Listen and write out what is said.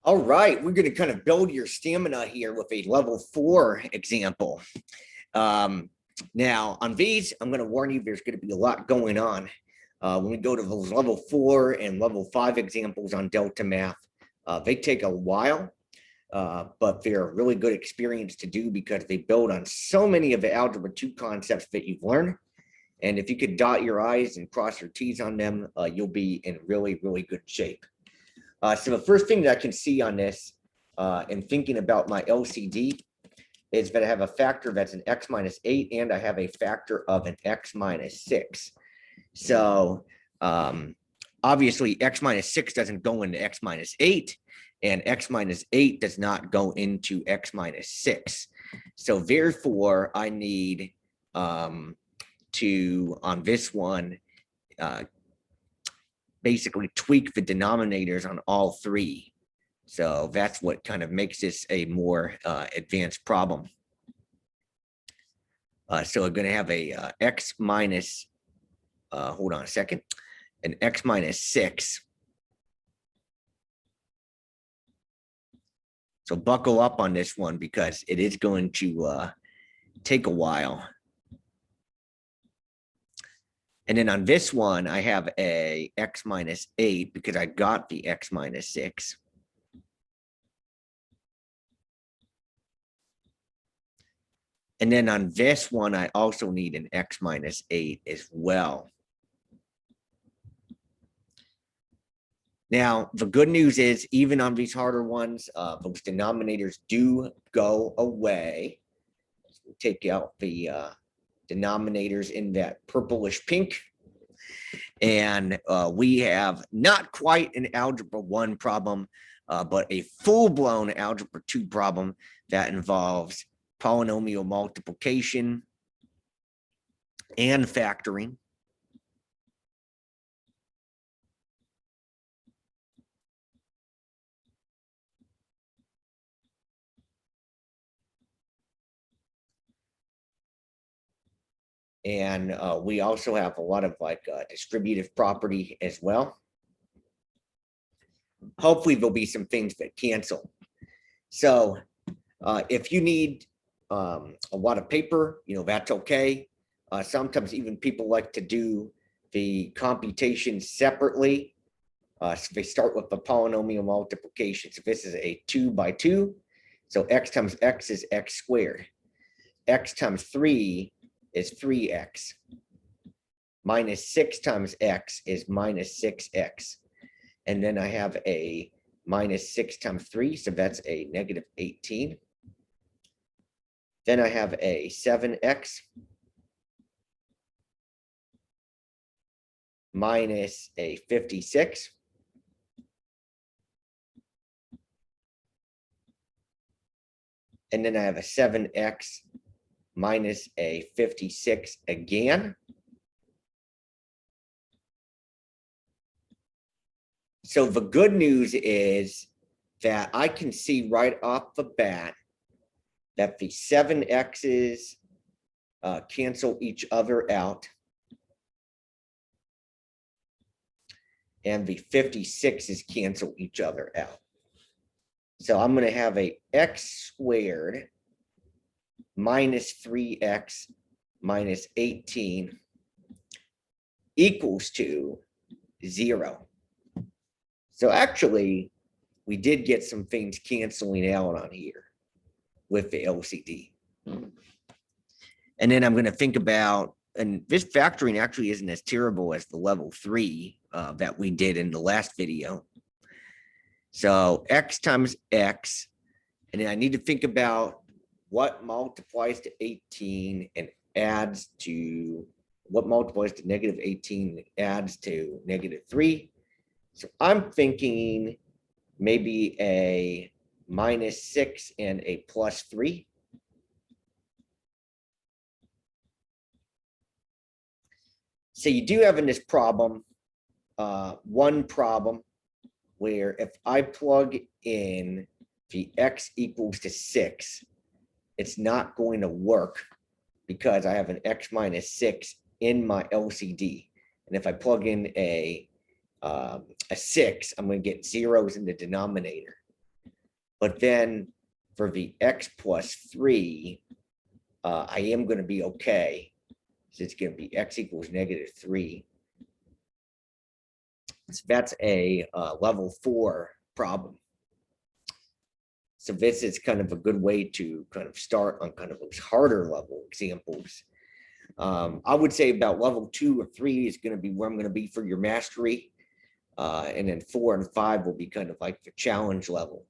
All right, we're going to kind of build your stamina here with a level 4 example. Now, on these, I'm going to warn you, there's going to be a lot going on. When we go to those level 4 and level 5 examples on Delta Math, they take a while, but they're a really good experience to do because they build on so many of the Algebra 2 concepts that you've learned. And if you could dot your I's and cross your T's on them, you'll be in really, really good shape. So the first thing that I can see on this in thinking about my LCD is that I have a factor that's an x minus 8 and I have a factor of an x minus 6. So obviously x minus 6 doesn't go into x minus 8 and x minus 8 does not go into x minus 6. So therefore I need to, on this one, basically tweak the denominators on all three. So that's what kind of makes this a more advanced problem. So we're going to have a x minus, hold on a second, an x minus 6. So buckle up on this one because it is going to take a while. And then on this one, I have a x minus 8 because I got the x minus 6. And then on this one, I also need an x minus 8 as well. Now, the good news is, even on these harder ones, those denominators do go away. So we'll take out the denominators in that purplish pink. And we have not quite an Algebra 1 problem, but a full-blown Algebra 2 problem that involves polynomial multiplication and factoring. And we also have a lot of distributive property as well. Hopefully there'll be some things that cancel. So if you need a lot of paper, that's okay. Sometimes even people like to do the computations separately. So they start with the polynomial multiplication. So this is a 2 by 2. So x times x is x squared. X times 3 is 3x. Minus 6 times x is minus 6x. And then I have a minus 6 times 3, so that's a negative 18. Then I have a 7x minus a 56. And then I have a 7x minus a 56 again. So the good news is that I can see right off the bat that the 7x's cancel each other out. And the 56's cancel each other out. So I'm going to have a x squared minus 3x minus 18 equals to 0. So actually, we did get some things canceling out on here with the LCD. And then I'm going to think about, and this factoring actually isn't as terrible as the level 3 that we did in the last video. So x times x, and then I need to think about what multiplies to 18 and adds to, what multiplies to negative 18 and adds to negative 3. So I'm thinking maybe a minus 6 and a plus 3. So you do have in this problem one problem where if I plug in the x equals to 6, it's not going to work because I have an x minus 6 in my LCD. And if I plug in a 6, I'm going to get zeros in the denominator. But then for the x plus 3, I am going to be okay. So it's going to be x equals -3. So that's a level 4 problem. So this is kind of a good way to kind of start on kind of those harder level examples. I would say about level 2 or 3 is going to be where I'm going to be for your mastery. And then 4 and 5 will be kind of like the challenge level.